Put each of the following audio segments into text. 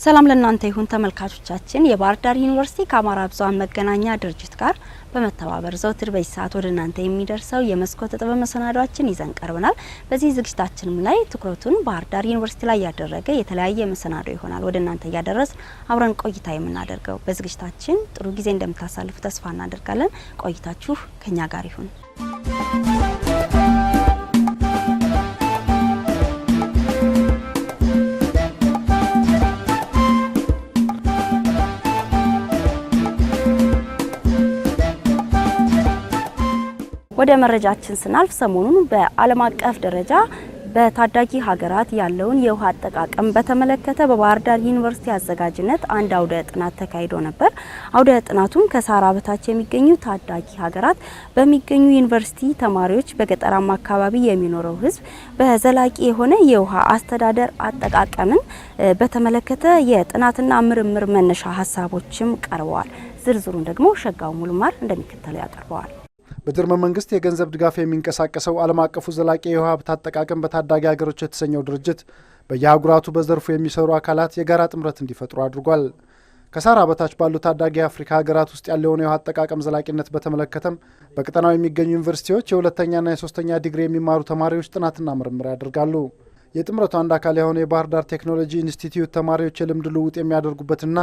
ሰላም ለእናንተ ይሁን ተመልካቾቻችን። የባህር ዳር ዩኒቨርሲቲ ከአማራ ብዙኃን መገናኛ ድርጅት ጋር በመተባበር ዘውትር በዚህ ሰዓት ወደ እናንተ የሚደርሰው የመስኮት ጥበብ መሰናዷችን ይዘን ቀርበናል። በዚህ ዝግጅታችንም ላይ ትኩረቱን ባህር ዳር ዩኒቨርሲቲ ላይ ያደረገ የተለያየ መሰናዶ ይሆናል ወደ እናንተ ያደረስ አብረን ቆይታ የምናደርገው። በዝግጅታችን ጥሩ ጊዜ እንደምታሳልፉ ተስፋ እናደርጋለን። ቆይታችሁ ከኛ ጋር ይሁን። ወደ መረጃችን ስናልፍ ሰሞኑን በዓለም አቀፍ ደረጃ በታዳጊ ሀገራት ያለውን የውሃ አጠቃቀም በተመለከተ በባህር ዳር ዩኒቨርሲቲ አዘጋጅነት አንድ አውደ ጥናት ተካሂዶ ነበር። አውደ ጥናቱም ከሳህራ በታች የሚገኙ ታዳጊ ሀገራት በሚገኙ ዩኒቨርሲቲ ተማሪዎች በገጠራማ አካባቢ የሚኖረው ሕዝብ በዘላቂ የሆነ የውሃ አስተዳደር አጠቃቀምን በተመለከተ የጥናትና ምርምር መነሻ ሀሳቦችም ቀርበዋል። ዝርዝሩን ደግሞ ሸጋው ሙሉማር እንደሚከተለው ያቀርበዋል። በጀርመን መንግስት የገንዘብ ድጋፍ የሚንቀሳቀሰው ዓለም አቀፉ ዘላቂ የውሃ ሀብት አጠቃቀም በታዳጊ ሀገሮች የተሰኘው ድርጅት በየአህጉራቱ በዘርፉ የሚሰሩ አካላት የጋራ ጥምረት እንዲፈጥሩ አድርጓል። ከሳህራ በታች ባሉ ታዳጊ የአፍሪካ ሀገራት ውስጥ ያለውን የውሃ አጠቃቀም ዘላቂነት በተመለከተም በቀጠናው የሚገኙ ዩኒቨርሲቲዎች የሁለተኛና የሶስተኛ ዲግሪ የሚማሩ ተማሪዎች ጥናትና ምርምር ያደርጋሉ። የጥምረቱ አንድ አካል የሆነ የባህር ዳር ቴክኖሎጂ ኢንስቲትዩት ተማሪዎች የልምድ ልውውጥ የሚያደርጉበትና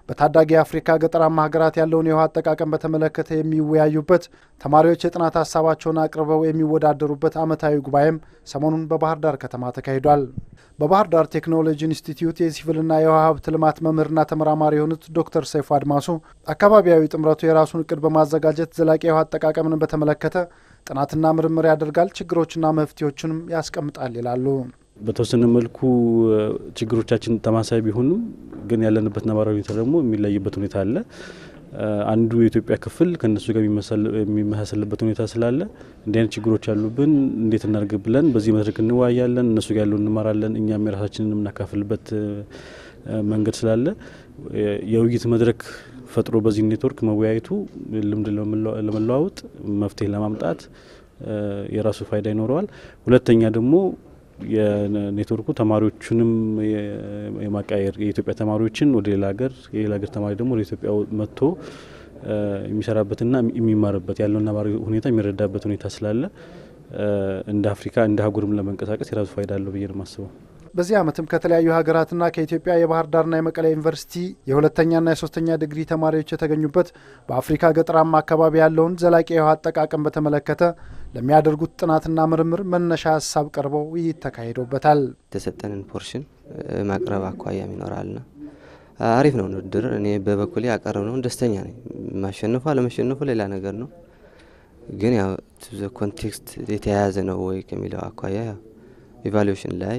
በታዳጊ የአፍሪካ ገጠራማ ሀገራት ያለውን የውሃ አጠቃቀም በተመለከተ የሚወያዩበት፣ ተማሪዎች የጥናት ሀሳባቸውን አቅርበው የሚወዳደሩበት ዓመታዊ ጉባኤም ሰሞኑን በባህር ዳር ከተማ ተካሂዷል። በባህር ዳር ቴክኖሎጂ ኢንስቲትዩት የሲቪልና የውሃ ሀብት ልማት መምህርና ተመራማሪ የሆኑት ዶክተር ሰይፉ አድማሱ አካባቢያዊ ጥምረቱ የራሱን እቅድ በማዘጋጀት ዘላቂ የውሃ አጠቃቀምን በተመለከተ ጥናትና ምርምር ያደርጋል፣ ችግሮችና መፍትሄዎችንም ያስቀምጣል ይላሉ። በተወሰነ መልኩ ችግሮቻችን ተማሳይ ቢሆኑም ግን ያለንበት ነባራዊ ሁኔታ ደግሞ የሚለይበት ሁኔታ አለ። አንዱ የኢትዮጵያ ክፍል ከነሱ ጋር የሚመሳሰልበት ሁኔታ ስላለ እንዲህ አይነት ችግሮች ያሉብን እንዴት እናድርግ ብለን በዚህ መድረክ እንወያያለን። እነሱ ጋር ያለው እንማራለን። እኛም የራሳችንን የምናካፍልበት መንገድ ስላለ የውይይት መድረክ ፈጥሮ በዚህ ኔትወርክ መወያየቱ ልምድ ለመለዋወጥ መፍትሄ ለማምጣት የራሱ ፋይዳ ይኖረዋል። ሁለተኛ ደግሞ የኔትወርኩ ተማሪዎቹንም የማቃየር የኢትዮጵያ ተማሪዎችን ወደ ሌላ ሀገር የሌላ ሀገር ተማሪ ደግሞ ወደ ኢትዮጵያ መጥቶ የሚሰራበትና የሚማርበት ያለውን ነባራዊ ሁኔታ የሚረዳበት ሁኔታ ስላለ እንደ አፍሪካ እንደ አህጉርም ለመንቀሳቀስ የራሱ ፋይዳ አለው ብዬ ነው የማስበው። በዚህ ዓመትም ከተለያዩ ሀገራትና ከኢትዮጵያ የባህር ዳርና የመቀሌ ዩኒቨርሲቲ የሁለተኛና የሶስተኛ ዲግሪ ተማሪዎች የተገኙበት በአፍሪካ ገጠራማ አካባቢ ያለውን ዘላቂ የውሃ አጠቃቀም በተመለከተ ለሚያደርጉት ጥናትና ምርምር መነሻ ሀሳብ ቀርበው ውይይት ተካሂዶበታል። የተሰጠንን ፖርሽን ማቅረብ አኳያም ይኖራልና አሪፍ ነው ውድድር። እኔ በበኩሌ ያቀረብ ነው ደስተኛ ነኝ። ማሸነፉ አለመሸነፉ ሌላ ነገር ነው፣ ግን ያው ኮንቴክስት የተያያዘ ነው ወይ ከሚለው አኳያ ኢቫሉዌሽን ላይ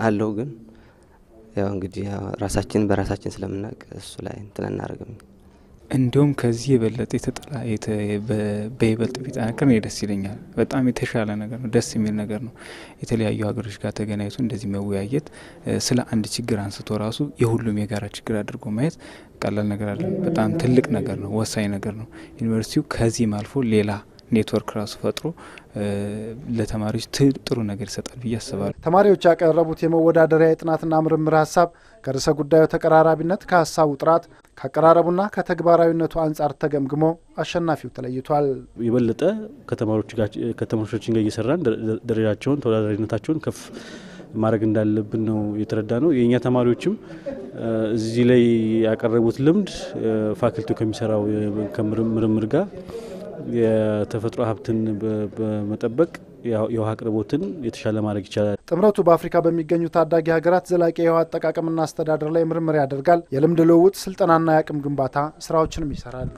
አለው። ግን ያው እንግዲህ ራሳችን በራሳችን ስለምናውቅ እሱ ላይ እንትን እናደርግም። እንዲሁም ከዚህ የበለጠ በይበልጥ ቢጠናከር ደስ ይለኛል። በጣም የተሻለ ነገር ነው፣ ደስ የሚል ነገር ነው። የተለያዩ ሀገሮች ጋር ተገናኝቶ እንደዚህ መወያየት ስለ አንድ ችግር አንስቶ ራሱ የሁሉም የጋራ ችግር አድርጎ ማየት ቀላል ነገር አለ። በጣም ትልቅ ነገር ነው፣ ወሳኝ ነገር ነው። ዩኒቨርሲቲው ከዚህም አልፎ ሌላ ኔትወርክ ራሱ ፈጥሮ ለተማሪዎች ጥሩ ነገር ይሰጣል ብዬ አስባለሁ። ተማሪዎች ያቀረቡት የመወዳደሪያ የጥናትና ምርምር ሀሳብ ከርዕሰ ጉዳዩ ተቀራራቢነት፣ ከሀሳቡ ጥራት፣ ከአቀራረቡና ከተግባራዊነቱ አንጻር ተገምግሞ አሸናፊው ተለይቷል። የበለጠ ከተማሪዎቻችን ጋር እየሰራን ደረጃቸውን ተወዳዳሪነታቸውን ከፍ ማድረግ እንዳለብን ነው የተረዳ ነው። የእኛ ተማሪዎችም እዚህ ላይ ያቀረቡት ልምድ ፋክልቲው ከሚሰራው ከምርምር ጋር የተፈጥሮ ሀብትን በመጠበቅ የውሃ አቅርቦትን የተሻለ ማድረግ ይቻላል። ጥምረቱ በአፍሪካ በሚገኙ ታዳጊ ሀገራት ዘላቂ የውሃ አጠቃቀምና አስተዳደር ላይ ምርምር ያደርጋል። የልምድ ልውውጥ፣ ስልጠናና የአቅም ግንባታ ስራዎችንም ይሰራል።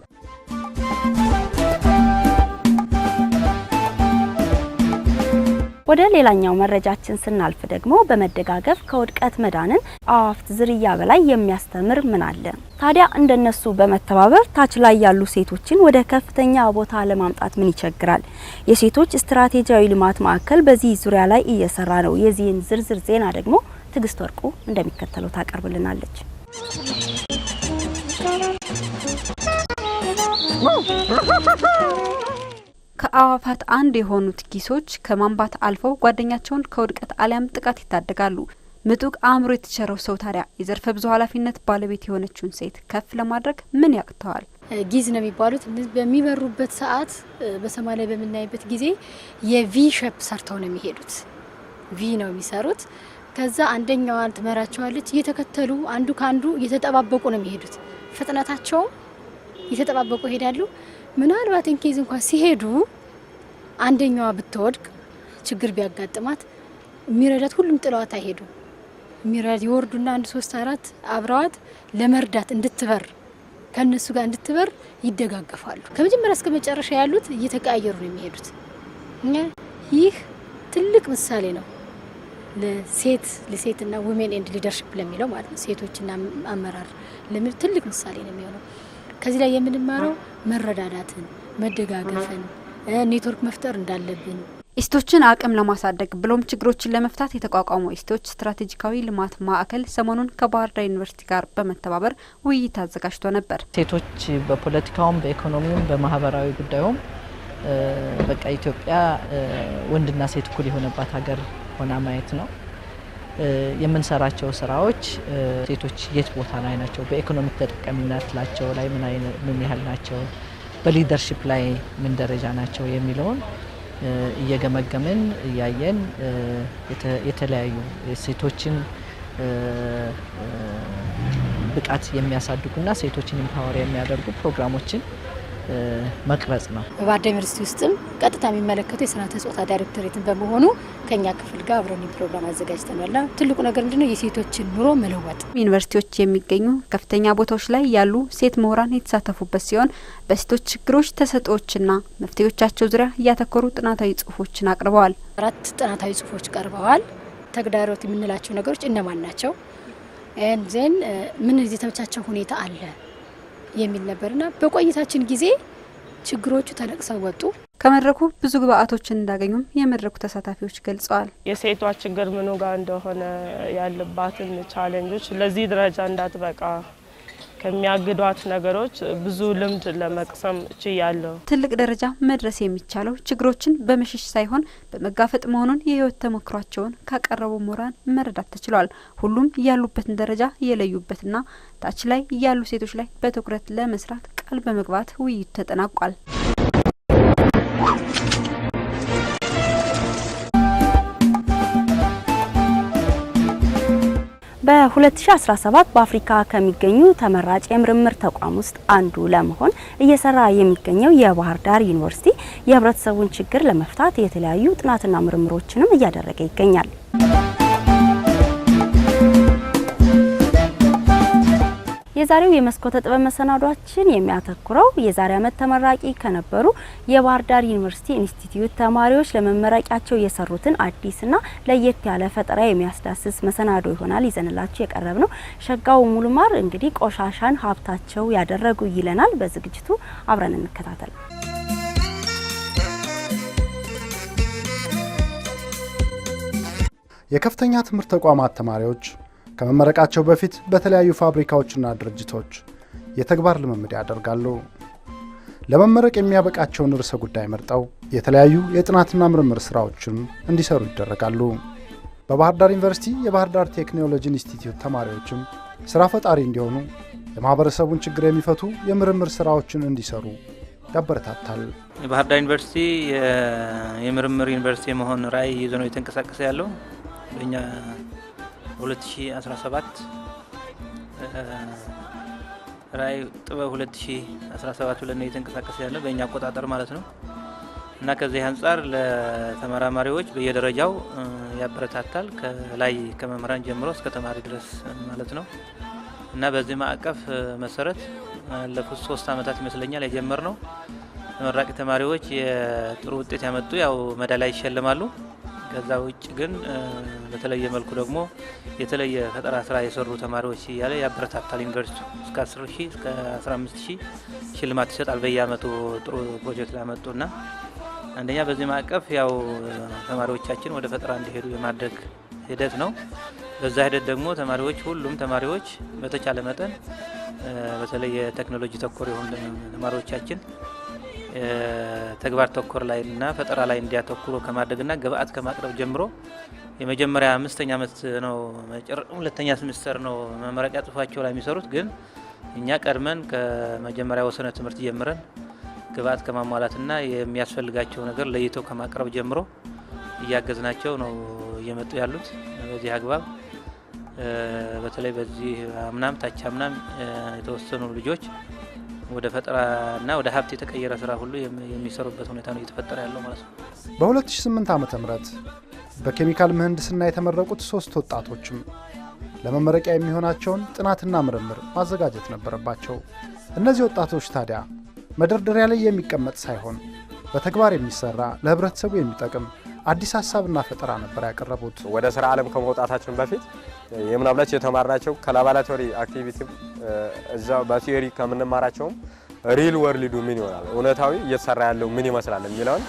ወደ ሌላኛው መረጃችን ስናልፍ ደግሞ በመደጋገፍ ከውድቀት መዳንን አዋፍት ዝርያ በላይ የሚያስተምር ምን አለ? ታዲያ እንደነሱ በመተባበር ታች ላይ ያሉ ሴቶችን ወደ ከፍተኛ ቦታ ለማምጣት ምን ይቸግራል? የሴቶች ስትራቴጂያዊ ልማት ማዕከል በዚህ ዙሪያ ላይ እየሰራ ነው። የዚህን ዝርዝር ዜና ደግሞ ትግስት ወርቁ እንደሚከተለው ታቀርብልናለች። ከአዋፋት አንድ የሆኑት ጊሶች ከማንባት አልፈው ጓደኛቸውን ከውድቀት አሊያም ጥቃት ይታደጋሉ። ምጡቅ አእምሮ የተቸረው ሰው ታዲያ የዘርፈ ብዙ ኃላፊነት ባለቤት የሆነችውን ሴት ከፍ ለማድረግ ምን ያቅተዋል? ጊዝ ነው የሚባሉት። በሚበሩበት ሰዓት በሰማይ ላይ በምናይበት ጊዜ የቪ ሼፕ ሰርተው ነው የሚሄዱት። ቪ ነው የሚሰሩት። ከዛ አንደኛዋን ትመራቸዋለች። እየተከተሉ አንዱ ካንዱ እየተጠባበቁ ነው የሚሄዱት። ፍጥነታቸው እየተጠባበቁ ይሄዳሉ። ምናልባት እንኬዝ እንኳን ሲሄዱ አንደኛዋ ብትወድቅ ችግር ቢያጋጥማት የሚረዳት ሁሉም ጥለዋት አይሄዱ። የሚረድ ይወርዱና 1 2 4 አብረዋት ለመርዳት እንድትበር ከነሱ ጋር እንድትበር ይደጋገፋሉ። ከመጀመሪያ እስከ መጨረሻ ያሉት እየተቀያየሩ ነው የሚሄዱት። ይህ ትልቅ ምሳሌ ነው ለሴትና ውሜን ኤንድ ሊደርሺፕ ለሚለው ማለት ነው። ሴቶችና አመራር ለሚል ትልቅ ምሳሌ ነው የሚሆነው። ከዚህ ላይ የምንማረው መረዳዳትን፣ መደጋገፍን፣ ኔትወርክ መፍጠር እንዳለብን ኢስቶችን አቅም ለማሳደግ ብሎም ችግሮችን ለመፍታት የተቋቋመው ኢስቶች ስትራቴጂካዊ ልማት ማዕከል ሰሞኑን ከባህር ዳር ዩኒቨርሲቲ ጋር በመተባበር ውይይት አዘጋጅቶ ነበር። ሴቶች በፖለቲካውም በኢኮኖሚውም በማህበራዊ ጉዳዩም በቃ ኢትዮጵያ ወንድና ሴት እኩል የሆነባት ሀገር ሆና ማየት ነው። የምንሰራቸው ስራዎች ሴቶች የት ቦታ ላይ ናቸው፣ በኢኮኖሚክ ተጠቃሚነታቸው ላይ ምን ያህል ናቸው፣ በሊደርሺፕ ላይ ምን ደረጃ ናቸው የሚለውን እየገመገምን እያየን የተለያዩ ሴቶችን ብቃት የሚያሳድጉና ሴቶችን ኢምፓወር የሚያደርጉ ፕሮግራሞችን መቅረጽ ነው። በባህር ዳር ዩኒቨርሲቲ ውስጥም ቀጥታ የሚመለከተው የስርዓተ ጾታ ዳይሬክቶሬትን በመሆኑ ከኛ ክፍል ጋር አብረን ፕሮግራም አዘጋጅተናል። ትልቁ ነገር ምንድነው? የሴቶችን ኑሮ መለወጥ። ዩኒቨርሲቲዎች የሚገኙ ከፍተኛ ቦታዎች ላይ ያሉ ሴት ምሁራን የተሳተፉበት ሲሆን በሴቶች ችግሮች፣ ተሰጥኦዎችና መፍትሄዎቻቸው ዙሪያ ያተኮሩ ጥናታዊ ጽሁፎችን አቅርበዋል። 4 ጥናታዊ ጽሁፎች ቀርበዋል። ተግዳሮት የምንላቸው ነገሮች እነማን ናቸው? ዜን ምን የተመቻቸው ሁኔታ አለ የሚል ነበርና በቆይታችን ጊዜ ችግሮቹ ተነቅሰው ወጡ። ከመድረኩ ብዙ ግብአቶችን እንዳገኙም የመድረኩ ተሳታፊዎች ገልጸዋል። የሴቷ ችግር ምኑ ጋር እንደሆነ ያለባትን ቻሌንጆች ለዚህ ደረጃ እንዳትበቃ ከሚያግዷት ነገሮች ብዙ ልምድ ለመቅሰም ችያለሁ። ትልቅ ደረጃ መድረስ የሚቻለው ችግሮችን በመሸሽ ሳይሆን በመጋፈጥ መሆኑን የህይወት ተሞክሯቸውን ካቀረቡ ምሁራን መረዳት ተችሏል። ሁሉም ያሉበትን ደረጃ የለዩበትና ታች ላይ ያሉ ሴቶች ላይ በትኩረት ለመስራት ቃል በመግባት ውይይቱ ተጠናቋል። በ2017 በአፍሪካ ከሚገኙ ተመራጭ የምርምር ተቋም ውስጥ አንዱ ለመሆን እየሰራ የሚገኘው የባህር ዳር ዩኒቨርሲቲ የህብረተሰቡን ችግር ለመፍታት የተለያዩ ጥናትና ምርምሮችንም እያደረገ ይገኛል። የዛሬው የመስኮተ ጥበብ መሰናዷችን የሚያተኩረው የዛሬ ዓመት ተመራቂ ከነበሩ የባህር ዳር ዩኒቨርሲቲ ኢንስቲትዩት ተማሪዎች ለመመረቂያቸው የሰሩትን አዲስና ለየት ያለ ፈጠራ የሚያስዳስስ መሰናዶ ይሆናል። ይዘንላችሁ የቀረብ ነው። ሸጋው ሙሉማር እንግዲህ ቆሻሻን ሀብታቸው ያደረጉ ይለናል። በዝግጅቱ አብረን እንከታተል። የከፍተኛ ትምህርት ተቋማት ተማሪዎች ከመመረቃቸው በፊት በተለያዩ ፋብሪካዎችና ድርጅቶች የተግባር ልምምድ ያደርጋሉ። ለመመረቅ የሚያበቃቸውን ርዕሰ ጉዳይ መርጠው የተለያዩ የጥናትና ምርምር ስራዎችን እንዲሰሩ ይደረጋሉ። በባህር ዳር ዩኒቨርሲቲ የባህር ዳር ቴክኖሎጂ ኢንስቲትዩት ተማሪዎችም ስራ ፈጣሪ እንዲሆኑ የማህበረሰቡን ችግር የሚፈቱ የምርምር ስራዎችን እንዲሰሩ ያበረታታል። የባህር ዳር ዩኒቨርሲቲ የምርምር ዩኒቨርሲቲ መሆን ራዕይ ይዞ ነው የተንቀሳቀሰ ያለው። በእኛ 2017 ራዕይ ጥበብ 2017 ብለን ነው የተንቀሳቀሰ ያለው በእኛ አቆጣጠር ማለት ነው። እና ከዚህ አንጻር ለተመራማሪዎች በየደረጃው ያበረታታል፣ ከላይ ከመምህራን ጀምሮ እስከ ተማሪ ድረስ ማለት ነው። እና በዚህ ማዕቀፍ መሰረት ያለፉት 3 ዓመታት ይመስለኛል የጀመርነው ተመራቂ ተማሪዎች የጥሩ ውጤት ያመጡ ያው ሜዳሊያ ይሸልማሉ። ከዛ ውጭ ግን በተለየ መልኩ ደግሞ የተለየ ፈጠራ ስራ የሰሩ ተማሪዎች እያለ ያበረታታል። ዩኒቨርሲቲ እስከ 10,000 እስከ 15,000 ሽልማት ይሰጣል በየአመቱ ጥሩ ፕሮጀክት ላመጡና አንደኛ በዚህ ማዕቀፍ ያው ተማሪዎቻችን ወደ ፈጠራ እንዲሄዱ የማድረግ ሂደት ነው። በዛ ሂደት ደግሞ ተማሪዎች ሁሉም ተማሪዎች በተቻለ መጠን በተለይ የቴክኖሎጂ ተኮር የሆኑ ተማሪዎቻችን ተግባር ተኮር ላይና ፈጠራ ላይ እንዲያተኩሩ ከማድረግና ግብአት ከማቅረብ ጀምሮ የመጀመሪያ 5ኛ ዓመት ነው ሁለተኛ ሴሚስተር ነው መመረቂያ ጽሁፋቸው ላይ የሚሰሩት። ግን እኛ ቀድመን ከመጀመሪያ ወሰነ ትምህርት ጀምረን ግብአት ከማሟላትና የሚያስፈልጋቸው ነገር ለይተው ከማቅረብ ጀምሮ እያገዝናቸው ነው እየመጡ ያሉት። በዚህ አግባብ በተለይ በዚህ አምናም ታች አምናም የተወሰኑ ልጆች ወደ ፈጠራና ወደ ሀብት የተቀየረ ስራ ሁሉ የሚሰሩበት ሁኔታ ነው እየተፈጠረ ያለው ማለት ነው። በ2008 ዓ.ም በኬሚካል ምህንድስና የተመረቁት 3 ወጣቶችም ለመመረቂያ የሚሆናቸውን ጥናትና ምርምር ማዘጋጀት ነበረባቸው። እነዚህ ወጣቶች ታዲያ መደርደሪያ ላይ የሚቀመጥ ሳይሆን በተግባር የሚሰራ ለህብረተሰቡ የሚጠቅም አዲስ ሀሳብና ፈጠራ ነበር ያቀረቡት። ወደ ስራ ዓለም ከመውጣታችን በፊት የምናብላች የተማርናቸው ከላቦራቶሪ አክቲቪቲ እዛው በቲዮሪ ከምንማራቸውም ሪል ወርልዱ ምን ይሆናል እውነታዊ እየተሰራ ያለው ምን ይመስላል የሚለውን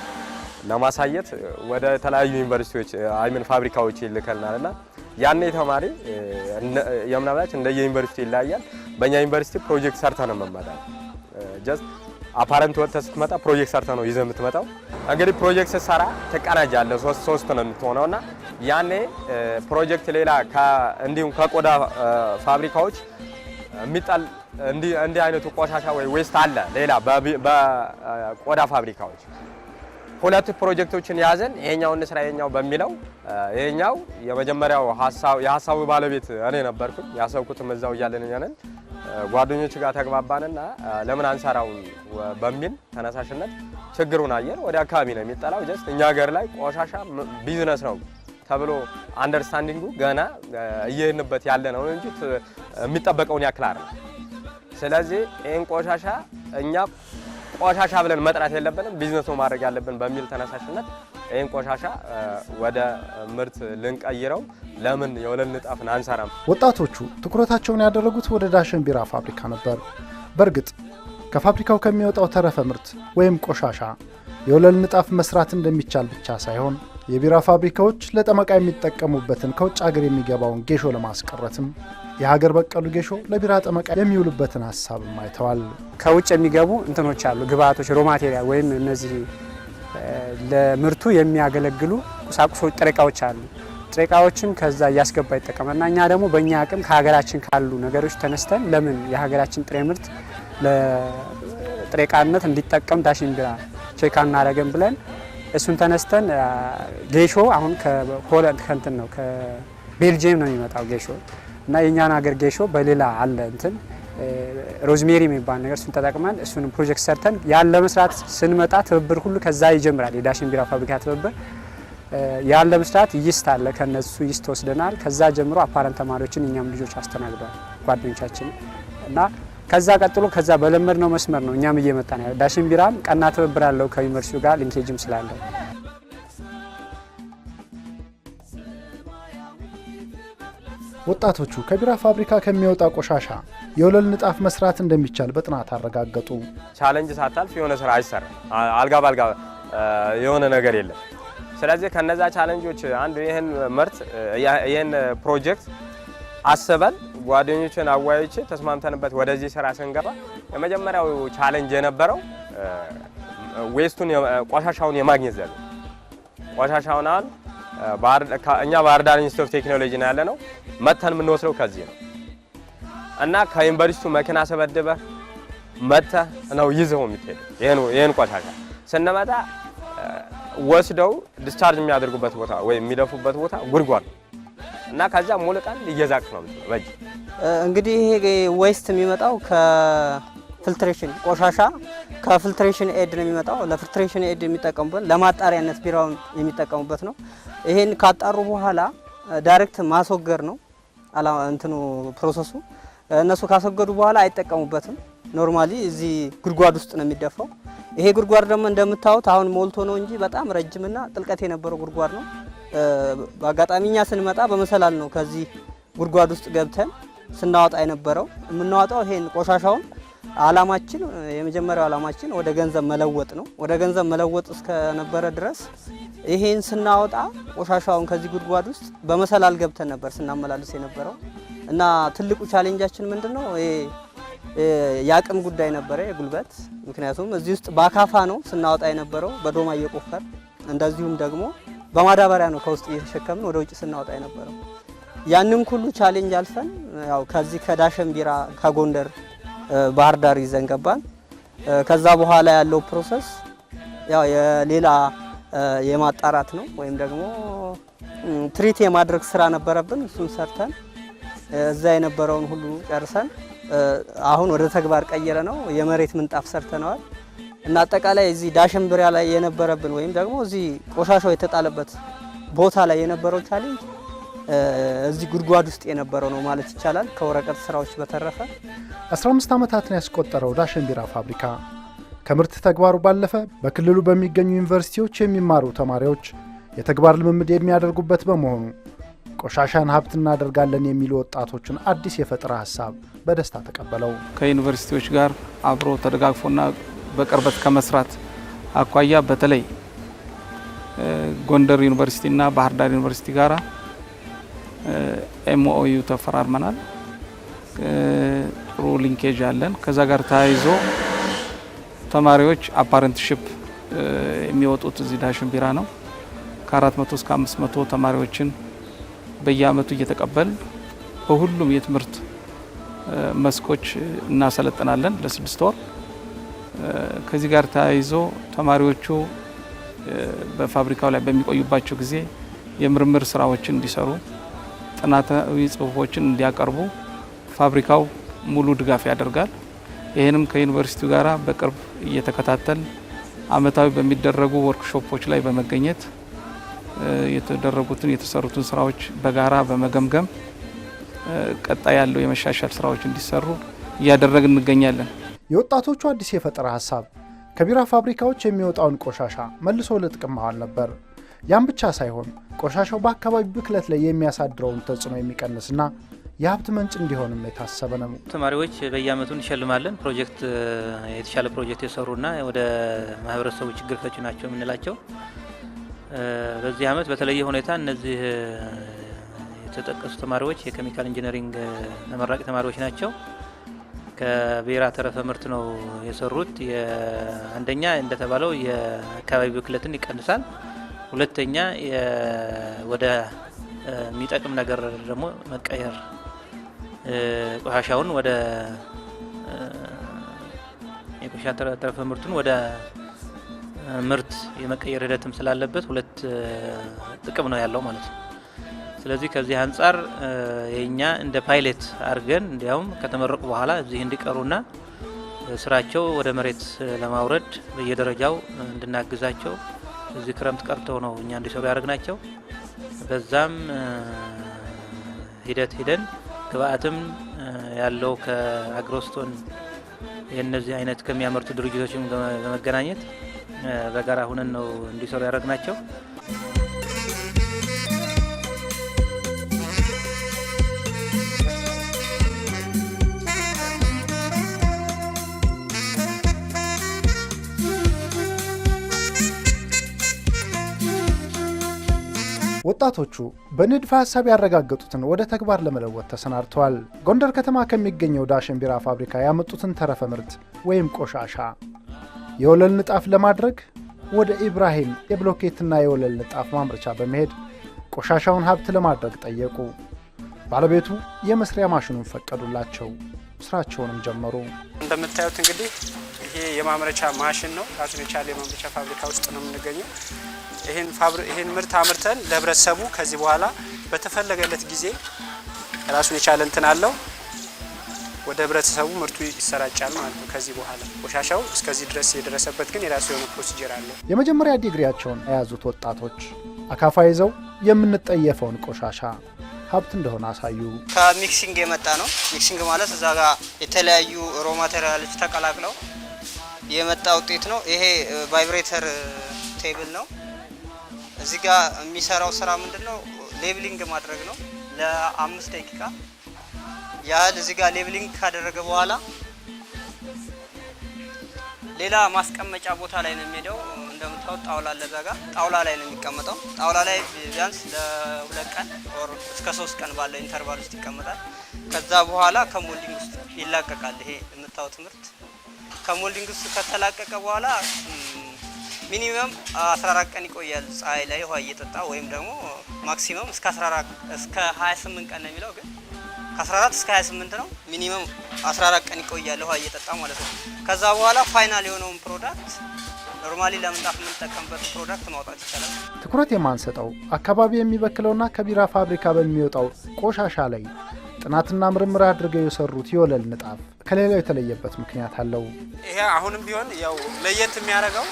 ለማሳየት ወደ ተለያዩ ዩኒቨርሲቲዎች አይምን ፋብሪካዎች ይልከናልና ያኔ ተማሪ የምናብላች እንደ ዩኒቨርሲቲ ይለያያል። በእኛ ዩኒቨርሲቲ ፕሮጀክት ሰርተ ነው መመጣ ጀስት አፓረንት ወጥተህ ስትመጣ ፕሮጀክት ሰርተ ነው ይዘህ የምትመጣው። እንግዲህ ፕሮጀክት ስትሰራ ትቀናጃለህ። ሶስት ነው የምትሆነውና ያኔ ፕሮጀክት ሌላ እንዲሁም ከቆዳ ፋብሪካዎች የሚጣል እንዲህ አይነቱ ቆሻሻ ወይ ዌስት አለ ሌላ በቆዳ ፋብሪካዎች ሁለት ፕሮጀክቶችን ያዘን ይሄኛው እንስራ ይሄኛው በሚለው ይሄኛው የመጀመሪያው የሐሳቡ ባለቤት እኔ ነበርኩኝ። ያሰብኩትም እዛው እያለን ያንን ጓደኞች ጋር ተግባባንና ለምን አንሰራው በሚል ተነሳሽነት ችግሩን አየን። ወደ አካባቢ ነው የሚጠላው ጀስት እኛ ሀገር ላይ ቆሻሻ ቢዝነስ ነው ተብሎ አንደርስታንዲንጉ ገና እየሄድንበት ያለ ነው እንጂ የሚጠበቀውን ያክል አይደለም። ስለዚህ ይሄን ቆሻሻ እኛ ቆሻሻ ብለን መጥራት የለብንም ቢዝነስ ነው ማድረግ ያለብን በሚል ተነሳሽነት ይሄን ቆሻሻ ወደ ምርት ልንቀይረው ለምን የወለል ንጣፍን አንሰራም? ወጣቶቹ ትኩረታቸውን ያደረጉት ወደ ዳሽን ቢራ ፋብሪካ ነበር። በእርግጥ ከፋብሪካው ከሚወጣው ተረፈ ምርት ወይም ቆሻሻ የወለል ንጣፍ መስራት እንደሚቻል ብቻ ሳይሆን የቢራ ፋብሪካዎች ለጠመቃ የሚጠቀሙበትን ከውጭ ሀገር የሚገባውን ጌሾ ለማስቀረትም የሀገር በቀሉ ጌሾ ለቢራ ጠመቃ የሚውሉበትን ሀሳብም አይተዋል። ከውጭ የሚገቡ እንትኖች አሉ ግብአቶች ሮ ማቴሪያል ወይም እነዚህ ለምርቱ የሚያገለግሉ ቁሳቁሶች ጥሬ ዕቃዎች አሉ። ጥሬ ዕቃዎችን ከዛ እያስገባ ይጠቀማልና እኛ ደግሞ በእኛ አቅም ከሀገራችን ካሉ ነገሮች ተነስተን ለምን የሀገራችን ጥሬ ምርት ለጥሬ ዕቃነት እንዲጠቀም ዳሽን ቢራ ቼክ አናደርግም ብለን እሱን ተነስተን ጌሾ አሁን ከሆላንድ ከንትን ነው ከቤልጂየም ነው የሚመጣው ጌሾ እና የኛን ሀገር ጌሾ በሌላ አለ እንትን ሮዝሜሪ የሚባል ነገር እሱን ተጠቅመን እሱን ፕሮጀክት ሰርተን ያን ለመስራት ስንመጣ ትብብር ሁሉ ከዛ ይጀምራል። የዳሽን ቢራ ፋብሪካ ትብብር ያን ለመስራት ይስት አለ ከነሱ ይስት ወስደናል። ከዛ ጀምሮ አፓረንት ተማሪዎችን እኛም ልጆች አስተናግዷል ጓደኞቻችን እና ከዛ ቀጥሎ ከዛ በለመድነው መስመር ነው እኛም እየመጣን ያለው። ዳሽን ቢራም ቀና ትብብር አለው ከዩኒቨርሲቲው ጋር ሊንኬጅም ስላለው። ወጣቶቹ ከቢራ ፋብሪካ ከሚወጣ ቆሻሻ የወለል ንጣፍ መስራት እንደሚቻል በጥናት አረጋገጡ። ቻሌንጅ ሳታልፍ የሆነ ስራ አይሰራም። አልጋ ባልጋ የሆነ ነገር የለም። ስለዚህ ከነዛ ቻሌንጆች አንዱ ይሄን ፕሮጀክት አስበን ጓደኞችን አዋይቼ ተስማምተንበት ወደዚህ ስራ ስንገባ የመጀመሪያው ቻሌንጅ የነበረው ዌስቱን ቆሻሻውን የማግኘት ዘዴ ቆሻሻውን እኛ ባህር ዳር ኢንስቲትዩት ኦፍ ቴክኖሎጂ ነው ያለነው መተን የምንወስደው ከዚህ ነው እና ከዩኒቨርሲቲው መኪና ሰበድበ መተ ነው ይዘው የሚሄዱ ይሄን ቆሻሻ ስንመጣ ወስደው ዲስቻርጅ የሚያደርጉበት ቦታ ወይ የሚደፉበት ቦታ ጉድጓድ እና ከዛ ሞልቃን እየዛቅ ነው በጅ እንግዲህ ይሄ ዌስት የሚመጣው ከፊልትሬሽን ቆሻሻ ከፊልትሬሽን ኤድ ነው የሚመጣው። ለፊልትሬሽን ኤድ የሚጠቀሙበት ለማጣሪያነት ቢራውን የሚጠቀሙበት ነው። ይሄን ካጣሩ በኋላ ዳይሬክት ማስወገድ ነው እንትኑ ፕሮሰሱ። እነሱ ካስወገዱ በኋላ አይጠቀሙበትም። ኖርማሊ እዚህ ጉድጓድ ውስጥ ነው የሚደፋው። ይሄ ጉድጓድ ደግሞ እንደምታዩት አሁን ሞልቶ ነው እንጂ በጣም ረጅምና ጥልቀት የነበረው ጉድጓድ ነው። በአጋጣሚኛ ስንመጣ በመሰላል ነው ከዚህ ጉድጓድ ውስጥ ገብተን ስናወጣ የነበረው። የምናወጣው ይሄን ቆሻሻውን አላማችን የመጀመሪያው አላማችን ወደ ገንዘብ መለወጥ ነው። ወደ ገንዘብ መለወጥ እስከነበረ ድረስ ይሄን ስናወጣ ቆሻሻውን ከዚህ ጉድጓድ ውስጥ በመሰላል ገብተን ነበር ስናመላልስ የነበረው እና ትልቁ ቻሌንጃችን ምንድነው? ይሄ የአቅም ጉዳይ ነበረ፣ የጉልበት። ምክንያቱም እዚህ ውስጥ በአካፋ ነው ስናወጣ የነበረው በዶማ እየቆፈር፣ እንደዚሁም ደግሞ በማዳበሪያ ነው ከውስጥ እየተሸከምን ወደ ውጭ ስናወጣ የነበረው። ያንን ሁሉ ቻሌንጅ አልፈን ያው ከዚህ ከዳሸን ቢራ ከጎንደር ባህር ዳር ይዘን ገባን። ከዛ በኋላ ያለው ፕሮሰስ ያው የሌላ የማጣራት ነው ወይም ደግሞ ትሪት የማድረግ ስራ ነበረብን። እሱን ሰርተን እዛ የነበረውን ሁሉ ጨርሰን አሁን ወደ ተግባር ቀየረ ነው የመሬት ምንጣፍ ሰርተነዋል። እና አጠቃላይ እዚህ ዳሸን ቢራ ላይ የነበረብን ወይም ደግሞ እዚህ ቆሻሻው የተጣለበት ቦታ ላይ የነበረው ቻሌንጅ እዚህ ጉድጓድ ውስጥ የነበረው ነው ማለት ይቻላል። ከወረቀት ስራዎች በተረፈ 15 ዓመታትን ያስቆጠረው ዳሸን ቢራ ፋብሪካ ከምርት ተግባሩ ባለፈ በክልሉ በሚገኙ ዩኒቨርሲቲዎች የሚማሩ ተማሪዎች የተግባር ልምምድ የሚያደርጉበት በመሆኑ ቆሻሻን ሀብት እናደርጋለን የሚሉ ወጣቶችን አዲስ የፈጠራ ሀሳብ በደስታ ተቀበለው። ከዩኒቨርሲቲዎች ጋር አብሮ ተደጋግፎና በቅርበት ከመስራት አኳያ በተለይ ጎንደር ዩኒቨርሲቲና ባህር ዳር ዩኒቨርሲቲ ጋራ ኤምኦዩ ተፈራርመናል። ጥሩ ሊንኬጅ አለን። ከዛ ጋር ተያይዞ ተማሪዎች አፓረንትሺፕ የሚወጡት እዚህ ዳሸን ቢራ ነው። ከ400 እስከ 500 ተማሪዎችን በየአመቱ እየተቀበል በሁሉም የትምህርት መስኮች እናሰለጥናለን ለ6 ወር። ከዚህ ጋር ተያይዞ ተማሪዎቹ በፋብሪካው ላይ በሚቆዩባቸው ጊዜ የምርምር ስራዎችን እንዲሰሩ፣ ጥናታዊ ጽሁፎችን እንዲያቀርቡ ፋብሪካው ሙሉ ድጋፍ ያደርጋል። ይህንም ከዩኒቨርሲቲው ጋራ በቅርብ እየተከታተል አመታዊ በሚደረጉ ወርክሾፖች ላይ በመገኘት የተደረጉትን የተሰሩትን ስራዎች በጋራ በመገምገም ቀጣይ ያለው የመሻሻል ስራዎች እንዲሰሩ እያደረግን እንገኛለን። የወጣቶቹ አዲስ የፈጠራ ሀሳብ ከቢራ ፋብሪካዎች የሚወጣውን ቆሻሻ መልሶ ለጥቅም ማዋል ነበር። ያም ብቻ ሳይሆን ቆሻሻው በአካባቢ ብክለት ላይ የሚያሳድረውን ተጽዕኖ የሚቀንስና የሀብት ምንጭ እንዲሆንም የታሰበ ነው። ተማሪዎች በየአመቱ እንሸልማለን። ፕሮጀክት የተሻለ ፕሮጀክት የሰሩና ወደ ማህበረሰቡ ችግር ፈቺ ናቸው የምንላቸው። በዚህ አመት በተለየ ሁኔታ እነዚህ የተጠቀሱ ተማሪዎች የኬሚካል ኢንጂነሪንግ ተመራቂ ተማሪዎች ናቸው። ከቢራ ተረፈ ምርት ነው የሰሩት። አንደኛ እንደተባለው የአካባቢ ብክለትን ይቀንሳል። ሁለተኛ ወደ የሚጠቅም ነገር ደግሞ መቀየር ቆሻሻውን ወደ የቆሻሻ ተረፈ ምርቱን ወደ ምርት የመቀየር ሂደትም ስላለበት ሁለት ጥቅም ነው ያለው ማለት ነው። ስለዚህ ከዚህ አንጻር የኛ እንደ ፓይሌት አድርገን እንዲያውም ከተመረቁ በኋላ እዚህ እንዲቀሩና ስራቸው ወደ መሬት ለማውረድ በየደረጃው እንድናግዛቸው እዚህ ክረምት ቀርተው ነው እኛ እንዲሰሩ ያደርግናቸው። በዛም ሂደት ሂደን ግብአትም ያለው ከአግሮስቶን የነዚህ አይነት ከሚያመርቱ ድርጅቶችም በመገናኘት በጋራ ሁነን ነው እንዲሰሩ ያደርግናቸው። ወጣቶቹ በንድፈ ሀሳብ ያረጋገጡትን ወደ ተግባር ለመለወጥ ተሰናድተዋል። ጎንደር ከተማ ከሚገኘው ዳሸን ቢራ ፋብሪካ ያመጡትን ተረፈ ምርት ወይም ቆሻሻ የወለል ንጣፍ ለማድረግ ወደ ኢብራሂም የብሎኬትና የወለል ንጣፍ ማምረቻ በመሄድ ቆሻሻውን ሀብት ለማድረግ ጠየቁ። ባለቤቱ የመስሪያ ማሽኑን ፈቀዱላቸው። ስራቸውንም ጀመሩ። እንደምታዩት እንግዲህ ይሄ የማምረቻ ማሽን ነው። ራሱን የቻለ የማምረቻ ፋብሪካ ውስጥ ነው የምንገኘው። ይሄን ምርት አምርተን ለህብረተሰቡ ከዚህ በኋላ በተፈለገለት ጊዜ ራሱን የቻለ እንትን አለው ወደ ህብረተሰቡ ምርቱ ይሰራጫል ማለት ነው። ከዚህ በኋላ ቆሻሻው እስከዚህ ድረስ የደረሰበት ግን የራሱ የሆነ ፕሮሲጀር አለው። የመጀመሪያ ዲግሪያቸውን የያዙት ወጣቶች አካፋ ይዘው የምንጠየፈውን ቆሻሻ ሀብት እንደሆነ አሳዩ። ከሚክሲንግ የመጣ ነው። ሚክሲንግ ማለት እዛ ጋር የተለያዩ ሮ ማቴሪያሎች ተቀላቅለው የመጣ ውጤት ነው። ይሄ ቫይብሬተር ቴብል ነው። እዚህ ጋር የሚሰራው ስራ ምንድነው? ሌብሊንግ ማድረግ ነው። ለ5 ደቂቃ ያህል እዚህ ጋር ሌብሊንግ ካደረገ በኋላ ሌላ ማስቀመጫ ቦታ ላይ ነው የሚሄደው። እንደምታዩት ጣውላ አለ እዛ ጋር ጣውላ ላይ ነው የሚቀመጠው። ጣውላ ላይ ቢያንስ ለ2 ቀን ኦር እስከ 3 ቀን ባለው ኢንተርቫል ውስጥ ይቀመጣል። ከዛ በኋላ ከሞልዲንግ ውስጥ ይላቀቃል። ይሄ የምታዩት ምርት ከሞልዲንግ ውስጥ ከተላቀቀ በኋላ ሚኒመም 14 ቀን ይቆያል ፀሐይ ላይ ውሃ እየጠጣ ወይም ደግሞ ማክሲመም እስከ 28 ቀን ነው የሚለው ግን ከ14 እስከ 28 ነው። ሚኒመም 14 ቀን ይቆያል ውሃ እየጠጣ ማለት ነው። ከዛ በኋላ ፋይናል የሆነውን ፕሮዳክት ኖርማሊ ለምንጣፍ የምንጠቀምበት ፕሮዳክት ማውጣት ይቻላል። ትኩረት የማንሰጠው አካባቢ የሚበክለውና ከቢራ ፋብሪካ በሚወጣው ቆሻሻ ላይ ጥናትና ምርምር አድርገው የሰሩት የወለል ንጣፍ ከሌላው የተለየበት ምክንያት አለው። ይሄ አሁንም ቢሆን ያው ለየት የሚያደርገው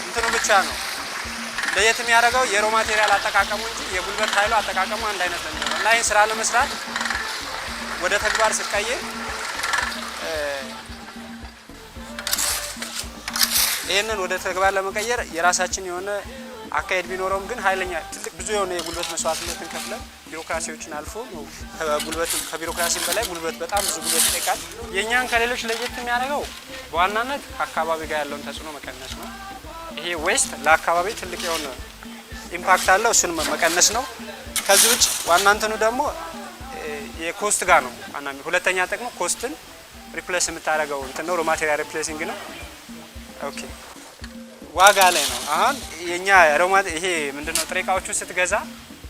እንትኑ ብቻ ነው። ለየት የሚያደርገው የሮ ማቴሪያል አጠቃቀሙ እንጂ የጉልበት ኃይሉ አጠቃቀሙ አንድ አይነት ነው የሚሆነው እና ይህን ስራ ለመስራት ወደ ተግባር ሲቀየር ይህንን ወደ ተግባር ለመቀየር የራሳችን የሆነ አካሄድ ቢኖረውም ግን ኃይለኛ ትልቅ ብዙ የሆነ የጉልበት መስዋዕትነትን ከፍለን ቢሮክራሲዎችን አልፎ ነው ከቢሮክራሲም በላይ ጉልበት በጣም ብዙ ጉልበት ይጠይቃል። የእኛን ከሌሎች ለየት የሚያደርገው በዋናነት ከአካባቢ ጋር ያለውን ተጽዕኖ መቀነስ ነው። ይሄ ዌስት ለአካባቢ ትልቅ የሆነ ኢምፓክት አለው፣ እሱን መቀነስ ነው። ከዚህ ውጭ ዋና እንትኑ ደግሞ የኮስት ጋር ነው። ሁለተኛ ጥቅሙ ኮስትን ሪፕሌስ የምታደርገው እንትን ነው፣ ሮ ማቴሪያል ሪፕሌሲንግ ነው። ኦኬ ዋጋ ላይ ነው። አሁን የኛ ይሄ ምንድነው ጥሬ እቃዎቹን ስትገዛ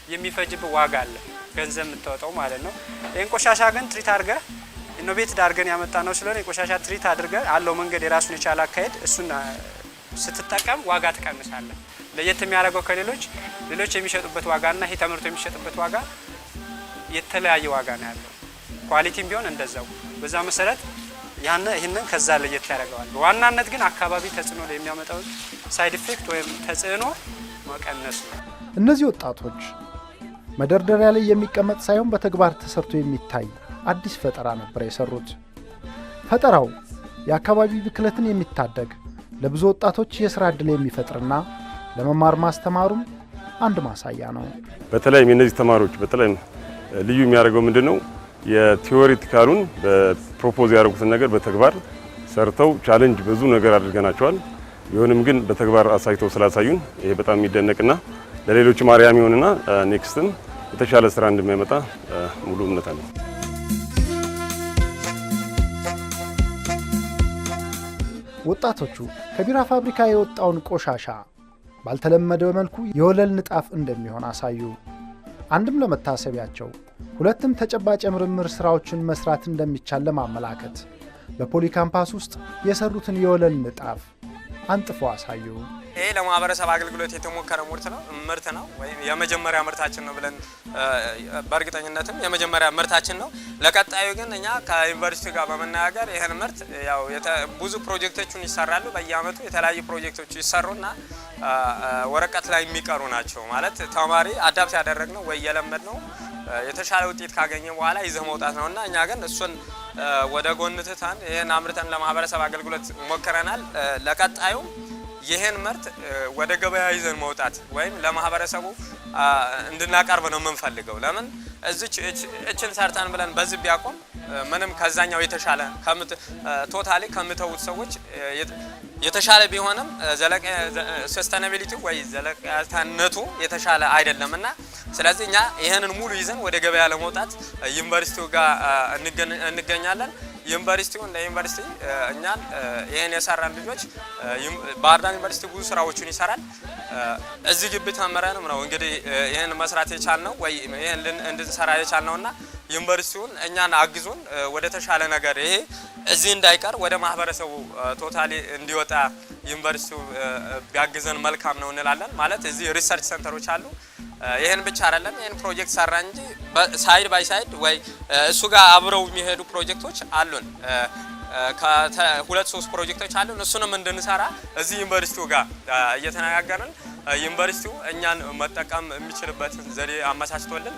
የሚፈጅብህ ዋጋ አለ፣ ገንዘብ የምታወጣው ማለት ነው። ይሄን ቆሻሻ ግን ትሪት አድርገህ ኢኖቬት አድርገን ያመጣ ነው ስለሆነ የቆሻሻ ትሪት አድርገህ አለው መንገድ የራሱን የቻለ አካሄድ እሱን ስትጠቀም ዋጋ ትቀንሳለህ። ለየት የሚያደርገው ሌሎች የሚሸጡበት ዋጋና ይሄ ተመርቶ የሚሸጥበት ዋጋ የተለያየ ዋጋ ነው ያለው። ኳሊቲም ቢሆን እንደዛው። በዛ መሰረት ይህንን ከዛ ለየት ያደርገዋል። በዋናነት ግን አካባቢ ተጽዕኖ ላይ የሚያመጣው ሳይድ ኢፌክት ወይም ተጽዕኖ መቀነስ ነው። እነዚህ ወጣቶች መደርደሪያ ላይ የሚቀመጥ ሳይሆን በተግባር ተሰርቶ የሚታይ አዲስ ፈጠራ ነበር የሰሩት። ፈጠራው የአካባቢ ብክለትን የሚታደግ ለብዙ ወጣቶች የስራ ዕድል የሚፈጥርና ለመማር ማስተማሩም አንድ ማሳያ ነው። በተለይም የነዚህ ተማሪዎች በተለይም ልዩ የሚያደርገው ምንድነው? የቲዎሪቲካሉን በፕሮፖዝ ያደረጉትን ነገር በተግባር ሰርተው ቻሌንጅ ብዙ ነገር አድርገናቸዋል። ቢሆንም ግን በተግባር አሳይተው ስላሳዩን ይሄ በጣም የሚደነቅና ለሌሎችም አርአያ የሚሆንና ኔክስትም የተሻለ ስራ እንደሚያመጣ ሙሉ እምነት አለ። ወጣቶቹ ከቢራ ፋብሪካ የወጣውን ቆሻሻ ባልተለመደ መልኩ የወለል ንጣፍ እንደሚሆን አሳዩ። አንድም ለመታሰቢያቸው፣ ሁለትም ተጨባጭ የምርምር ስራዎችን መስራት እንደሚቻል ለማመላከት በፖሊ ካምፓስ ውስጥ የሰሩትን የወለል ንጣፍ አንጥፎ አሳዩ። ይሄ ለማህበረሰብ አገልግሎት የተሞከረ ምርት ነው ወይም የመጀመሪያ ምርታችን ነው ብለን በእርግጠኝነትም የመጀመሪያ ምርታችን ነው። ለቀጣዩ ግን እኛ ከዩኒቨርሲቲ ጋር በመነጋገር ይሄን ምርት ያው ብዙ ፕሮጀክቶችን ይሰራሉ። በየአመቱ የተለያዩ ፕሮጀክቶች ይሰሩና ወረቀት ላይ የሚቀሩ ናቸው። ማለት ተማሪ አዳፕት ያደረግነው ወይ የለመድነው የተሻለ ውጤት ካገኘ በኋላ ይዘህ መውጣት ነውና እኛ ግን እሱን ወደ ጎን ትተን ይሄን አምርተን ለማህበረሰብ አገልግሎት ሞክረናል። ለቀጣዩ ይሄን ምርት ወደ ገበያ ይዘን መውጣት ወይም ለማህበረሰቡ እንድናቀርብ ነው የምንፈልገው። ለምን እችን ሰርተን ብለን በዚህ ቢያቆም ምንም ከዛኛው የተሻለ ቶታሊ ከምተውት ሰዎች የተሻለ ቢሆንም ሰስተናቢሊቲ ወይ ዘለቀታነቱ የተሻለ አይደለምና ስለዚህ እኛ ይሄንን ሙሉ ይዘን ወደ ገበያ ለመውጣት ዩኒቨርሲቲው ጋር እንገኛለን። ዩኒቨርሲቲው እንደ ዩኒቨርሲቲ እኛን ይሄን የሰራን ልጆች ባህር ዳር ዩኒቨርሲቲ ብዙ ስራዎችን ይሰራል። እዚህ ግቢ ተመረንም ነው እንግዲህ ይሄን መስራት የቻልነው ወይ ይሄን እንድንሰራ የቻልነውና ዩኒቨርሲቲውን እኛን አግዙን ወደ ተሻለ ነገር ይሄ እዚህ እንዳይቀር ወደ ማህበረሰቡ ቶታሊ እንዲወጣ ዩኒቨርሲቲው ቢያግዘን መልካም ነው እንላለን። ማለት እዚህ ሪሰርች ሴንተሮች አሉ። ይሄን ብቻ አይደለም ይሄን ፕሮጀክት ሰራ እንጂ ሳይድ ባይ ሳይድ ወይ እሱ ጋር አብረው የሚሄዱ ፕሮጀክቶች አሉን። ከሁለት ሶስት ፕሮጀክቶች አሉን። እሱንም እንድንሰራ እዚህ ዩኒቨርሲቲው ጋር እየተነጋገርን ዩኒቨርሲቲው እኛን መጠቀም የሚችልበትን ዘዴ አመቻችቶልን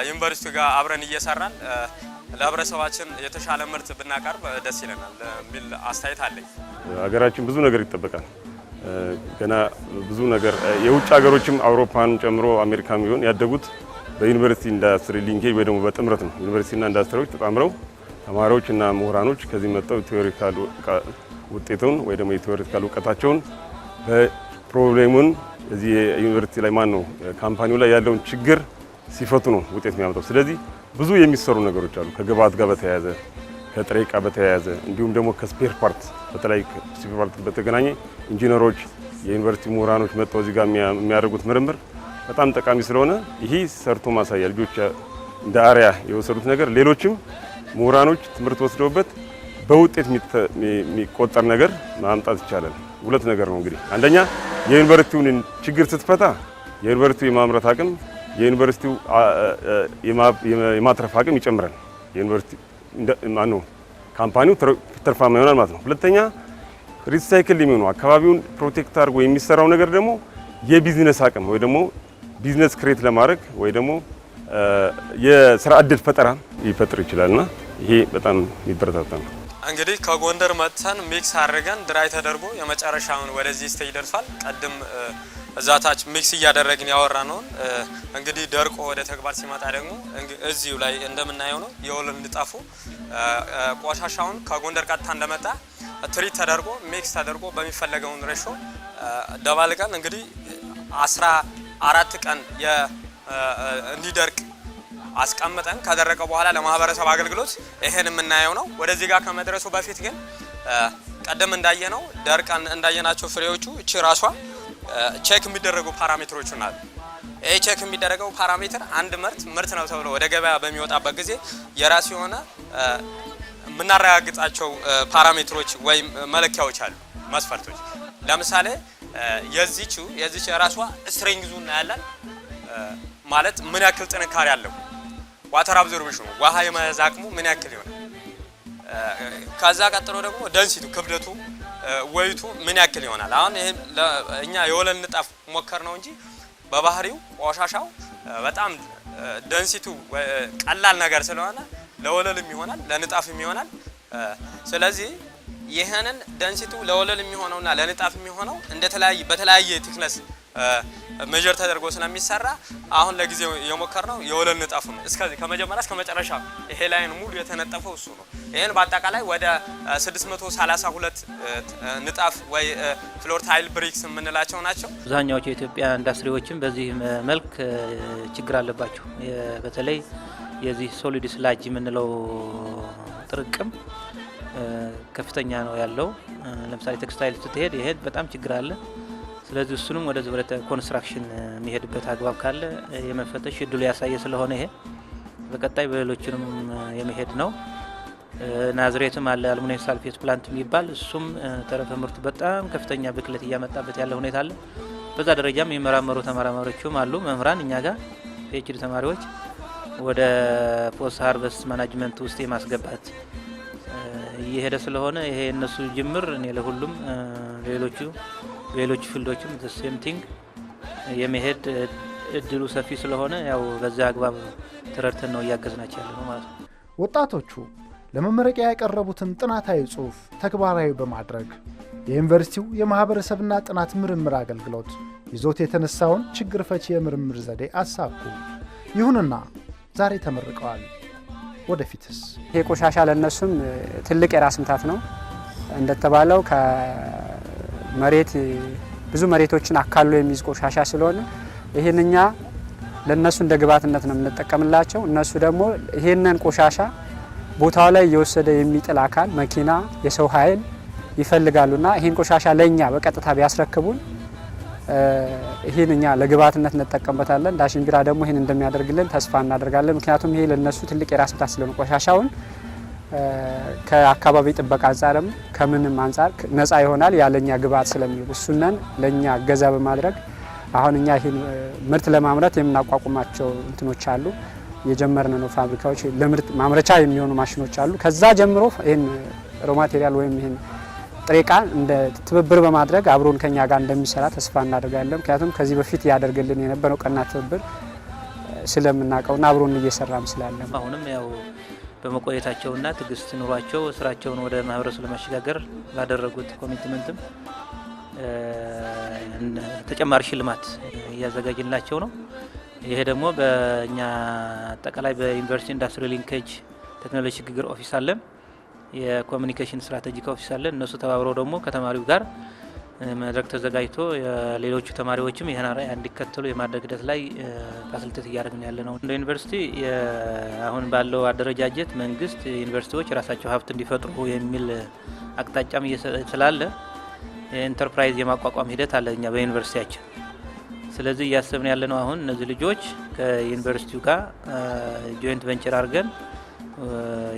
ዩኒቨርሲቲው ጋር አብረን እየሰራን ለህብረተሰባችን የተሻለ ምርት ብናቀርብ ደስ ይለናል የሚል አስተያየት አለኝ። ሀገራችን ብዙ ነገር ይጠበቃል። ገና ብዙ ነገር የውጭ ሀገሮችም አውሮፓን ጨምሮ አሜሪካም ቢሆን ያደጉት በዩኒቨርሲቲ ኢንዱስትሪ ሊንኬጅ ወይ ደግሞ በጥምረት ነው። ዩኒቨርሲቲና ኢንዱስትሪዎች ተጣምረው ተማሪዎችና ምሁራኖች ከዚህ መጥተው ቲዮሪካል ውጤቱን ወይ ደግሞ የቲዮሪካል እውቀታቸውን በፕሮብሌሙን እዚህ ዩኒቨርሲቲ ላይ ማን ነው ካምፓኒው ላይ ያለውን ችግር ሲፈቱ ነው ውጤት የሚያመጣው። ስለዚህ ብዙ የሚሰሩ ነገሮች አሉ ከግብአት ጋር በተያያዘ ከጥሬ ዕቃ በተያያዘ እንዲሁም ደግሞ ከስፔር ፓርት በተለይ ስፔር ፓርት በተገናኘ ኢንጂነሮች የዩኒቨርሲቲ ምሁራኖች መጥተው እዚህ ጋር የሚያደርጉት ምርምር በጣም ጠቃሚ ስለሆነ ይሄ ሰርቶ ማሳያ ልጆች እንደ አርያ የወሰዱት ነገር ሌሎችም ምሁራኖች ትምህርት ወስደውበት በውጤት የሚቆጠር ነገር ማምጣት ይቻላል። ሁለት ነገር ነው እንግዲህ አንደኛ የዩኒቨርሲቲውን ችግር ስትፈታ የዩኒቨርሲቲው የማምረት አቅም የዩኒቨርሲቲው የማትረፍ አቅም ይጨምራል። የዩኒቨርሲቲ ማነው ካምፓኒው ትርፋማ ይሆናል ማለት ነው። ሁለተኛ ሪሳይክል የሚሆነው አካባቢውን ፕሮቴክት አድርጎ የሚሰራው ነገር ደግሞ የቢዝነስ አቅም ወይ ደግሞ ቢዝነስ ክሬት ለማድረግ ወይ ደግሞ የስራ እድል ፈጠራ ሊፈጥር ይችላልና ይሄ በጣም የሚበረታታ ነው። እንግዲህ ከጎንደር መጥተን ሚክስ አድርገን ድራይ ተደርጎ የመጨረሻውን ወደዚህ ስቴጅ ደርሷል። ቀድም እዛታች ሚክስ እያደረግን ያወራ ነው። እንግዲህ ደርቆ ወደ ተግባር ሲመጣ ደግሞ እዚሁ ላይ እንደምናየው ነው። የወለል ንጣፉ ቆሻሻውን ከጎንደር ቀጥታ እንደመጣ ትሪት ተደርጎ ሚክስ ተደርጎ በሚፈለገውን ሬሾ ደባልቀን እንግዲህ 14 ቀን እንዲደርቅ አስቀምጠን ከደረቀ በኋላ ለማህበረሰብ አገልግሎት ይሄን የምናየው ነው። ወደዚህ ጋር ከመድረሱ በፊት ግን ቀደም እንዳየነው ደርቀን እንዳየናቸው ፍሬዎቹ እቺ ራሷ ቼክ የሚደረጉ ፓራሜትሮች ናቸው። ይሄ ቼክ የሚደረገው ፓራሜትር አንድ ምርት ነው ተብሎ ወደ ገበያ በሚወጣበት ጊዜ የራሱ የሆነ የምናረጋግጣቸው ፓራሜትሮች ወይም መለኪያዎች አሉ፣ መስፈርቶች። ለምሳሌ የዚች የራሷ ስትሬንግዙ እናያለን። ማለት ምን ያክል ጥንካሬ አለው፣ ዋተር አብዞርፕሽኑ ውሃ የመያዝ አቅሙ ምን ያክል ይሆናል። ከዛ ቀጥሎ ደግሞ ደንሲቱ ክብደቱ ወይቱ ምን ያክል ይሆናል። አሁን ይሄ እኛ የወለል ንጣፍ ሞከር ነው እንጂ በባህሪው ቆሻሻው በጣም ደንሲቱ ቀላል ነገር ስለሆነ ለወለልም ይሆናል ለንጣፍም ይሆናል። ስለዚህ ይሄንን ደንሲቱ ለወለል የሚሆነውና ለንጣፍ የሚሆነው በተለያየ ቲክነስ ሜጀር ተደርጎ ስለሚሰራ አሁን ለጊዜው የሞከርነው የወለል ንጣፍ ነው። እስከዚህ ከመጀመሪያ እስከ መጨረሻ ይሄ ላይን ሙሉ የተነጠፈው እሱ ነው። ይሄን በአጠቃላይ ወደ 632 ንጣፍ ወይ ፍሎር ታይል ብሪክስ የምንላቸው ናቸው። አብዛኛዎቹ የኢትዮጵያ ኢንዱስትሪዎችም በዚህ መልክ ችግር አለባቸው። በተለይ የዚህ ሶሊድ ስላጅ የምንለው ጥርቅም ከፍተኛ ነው ያለው። ለምሳሌ ቴክስታይል ስትሄድ ይሄ በጣም ችግር አለ። ስለዚህ እሱንም ወደ ኮንስትራክሽን የሚሄድበት አግባብ ካለ የመፈተሽ እድሉ ያሳየ ስለሆነ ይሄ በቀጣይ በሌሎችንም የመሄድ ነው። ናዝሬትም አለ አልሙኒየም ሳልፌት ፕላንት የሚባል እሱም ተረፈ ምርቱ በጣም ከፍተኛ ብክለት እያመጣበት ያለ ሁኔታ አለ። በዛ ደረጃም የሚመራመሩ ተመራማሪዎችም አሉ። መምህራን እኛ ጋር ፒኤችዲ ተማሪዎች ወደ ፖስት ሃርቨስት ማናጅመንት ውስጥ የማስገባት እየሄደ ስለሆነ ይሄ እነሱ ጅምር እኔ ለሁሉም ሌሎች ፊልዶችም ሴም ቲንግ የመሄድ እድሉ ሰፊ ስለሆነ ያው በዛ አግባብ ተረድተን ነው እያገዝናቸው ያለ ነው ማለት ነው። ወጣቶቹ ለመመረቂያ ያቀረቡትን ጥናታዊ ጽሑፍ ተግባራዊ በማድረግ የዩኒቨርሲቲው የማህበረሰብና ጥናት ምርምር አገልግሎት ይዞት የተነሳውን ችግር ፈቺ የምርምር ዘዴ አሳኩ። ይሁንና ዛሬ ተመርቀዋል። ወደፊትስ? ይሄ ቆሻሻ ለነሱም ትልቅ የራስ ምታት ነው። እንደተባለው ከመሬት ብዙ መሬቶችን አካሎ የሚይዝ ቆሻሻ ስለሆነ ይሄንኛ ለነሱ እንደ ግብዓትነት ነው የምንጠቀምላቸው። እነሱ ደግሞ ይሄንን ቆሻሻ ቦታው ላይ እየወሰደ የሚጥል አካል መኪና፣ የሰው ኃይል ይፈልጋሉና ይሄን ቆሻሻ ለኛ በቀጥታ ቢያስረክቡን ይሄን እኛ ለግብዓትነት እንጠቀምበታለን። ዳሽን ቢራ ደግሞ ይሄን እንደሚያደርግልን ተስፋ እናደርጋለን። ምክንያቱም ይሄ ለነሱ ትልቅ የራስ ምታት ስለሆነ ቆሻሻውን ከአካባቢ ጥበቃ አንጻርም ከምንም አንጻር ነፃ ይሆናል ያለኛ ግብዓት ስለሚውል እሱነን ለኛ ገዛ በማድረግ አሁን እኛ ይሄን ምርት ለማምረት የምናቋቁማቸው እንትኖች አሉ። የጀመርን ነው ፋብሪካዎች ለምርት ማምረቻ የሚሆኑ ማሽኖች አሉ። ከዛ ጀምሮ ይሄን ሮ ማቴሪያል ወይም ይሄን ጥሬ ዕቃ እንደ ትብብር በማድረግ አብሮን ከኛ ጋር እንደሚሰራ ተስፋ እናደርጋለን። ምክንያቱም ከዚህ በፊት ያደርግልን የነበረው ቀና ትብብር ስለምናውቀውና አብሮን እየሰራም ስላለን አሁንም ያው በመቆየታቸውና ትግስት ኑሯቸው ስራቸውን ወደ ማህበረሰቡ ለማሸጋገር ባደረጉት ኮሚትመንትም ተጨማሪ ሽልማት እያዘጋጅንላቸው ነው። ይሄ ደግሞ በእኛ አጠቃላይ በዩኒቨርሲቲ ኢንዱስትሪ ሊንኬጅ ቴክኖሎጂ ሽግግር ኦፊስ አለን፣ የኮሚኒኬሽን ስትራቴጂክ ኦፊስ አለን። እነሱ ተባብረው ደግሞ ከተማሪው ጋር መድረክ ተዘጋጅቶ ሌሎቹ ተማሪዎችም ይሄን አርአያ እንዲከተሉ የማድረግ ሂደት ላይ ፋሲሊቴት እያደረግን ያለ ነው። እንደ ዩኒቨርሲቲ አሁን ባለው አደረጃጀት መንግስት ዩኒቨርሲቲዎች ራሳቸው ሀብት እንዲፈጥሩ የሚል አቅጣጫም ስላለ የኢንተርፕራይዝ የማቋቋም ሂደት አለ እኛ በዩኒቨርሲቲያችን። ስለዚህ እያሰብን ያለ ነው አሁን እነዚህ ልጆች ከዩኒቨርሲቲው ጋር ጆይንት ቬንቸር አድርገን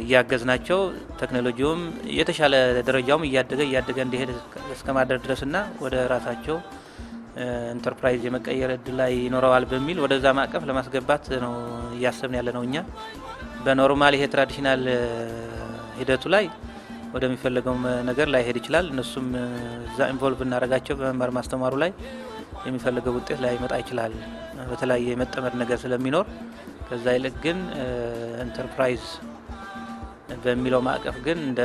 እያገዝናቸው ቴክኖሎጂውም የተሻለ ደረጃውም እያደገ እንዲሄድ እስከማድረግ ድረስና ወደ ራሳቸው ኢንተርፕራይዝ የመቀየር እድል ላይ ይኖረዋል በሚል ወደዛ ማዕቀፍ ለማስገባት ነው እያሰብን ያለ ነው። እኛ በኖርማል ይሄ ትራዲሽናል ሂደቱ ላይ ወደሚፈለገው ነገር ላይ ሄድ ይችላል። እነሱም እዛ ኢንቮልቭ እናደርጋቸው በመማር ማስተማሩ ላይ የሚፈልገው ውጤት ላይ መጣ ይችላል በተለያየ የመጠመድ ነገር ስለሚኖር። ከዛ ይልቅ ግን ኢንተርፕራይዝ በሚለው ማዕቀፍ ግን እንደ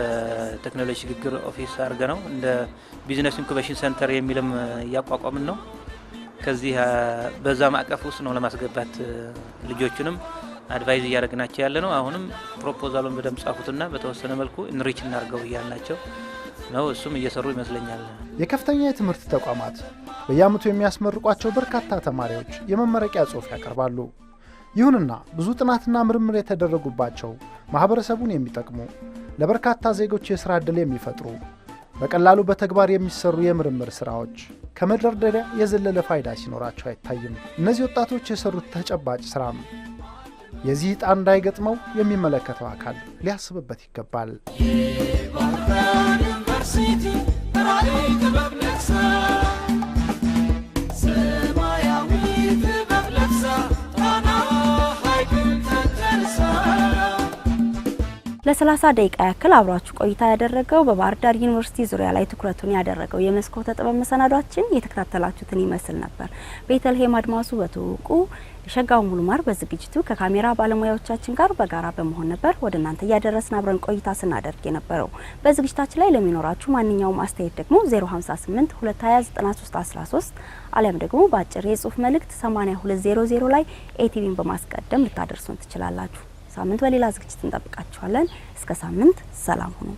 ቴክኖሎጂ ሽግግር ኦፊስ አድርገ ነው እንደ ቢዝነስ ኢንኩቤሽን ሴንተር የሚልም እያቋቋምን ነው። ከዚህ በዛ ማዕቀፍ ውስጥ ነው ለማስገባት ልጆቹንም አድቫይዝ እያደረግናቸው ያለ ነው። አሁንም ፕሮፖዛሉን በደንብ ጻፉትና በተወሰነ መልኩ እንሪች እናርገው እያልናቸው ነው። እሱም እየሰሩ ይመስለኛል። የከፍተኛ የትምህርት ተቋማት በየዓመቱ የሚያስመርቋቸው በርካታ ተማሪዎች የመመረቂያ ጽሑፍ ያቀርባሉ። ይሁንና ብዙ ጥናትና ምርምር የተደረጉባቸው ማህበረሰቡን የሚጠቅሙ ለበርካታ ዜጎች የሥራ ዕድል የሚፈጥሩ በቀላሉ በተግባር የሚሰሩ የምርምር ስራዎች ከመደርደሪያ የዘለለ ፋይዳ ሲኖራቸው አይታይም። እነዚህ ወጣቶች የሰሩት ተጨባጭ ስራም የዚህ ዕጣ እንዳይገጥመው የሚመለከተው አካል ሊያስብበት ይገባል። ለ30 ደቂቃ ያክል አብራችሁ ቆይታ ያደረገው በባህር ዳር ዩኒቨርሲቲ ዙሪያ ላይ ትኩረቱን ያደረገው የመስኮተ ጥበብ መሰናዷችን የተከታተላችሁትን ይመስል ነበር። ቤተልሔም አድማሱ በትውቁ ሸጋው ሙሉማር በዝግጅቱ ከካሜራ ባለሙያዎቻችን ጋር በጋራ በመሆን ነበር ወደ እናንተ እያደረስን አብረን ቆይታ ስናደርግ የነበረው። በዝግጅታችን ላይ ለሚኖራችሁ ማንኛውም አስተያየት ደግሞ 058 220 9313 አሊያም ደግሞ በአጭር የጽሁፍ መልእክት 8200 ላይ ኤቲቪን በማስቀደም ልታደርሱን ትችላላችሁ። ሳምንት በሌላ ዝግጅት እንጠብቃችኋለን። እስከ ሳምንት ሰላም ሁኑ።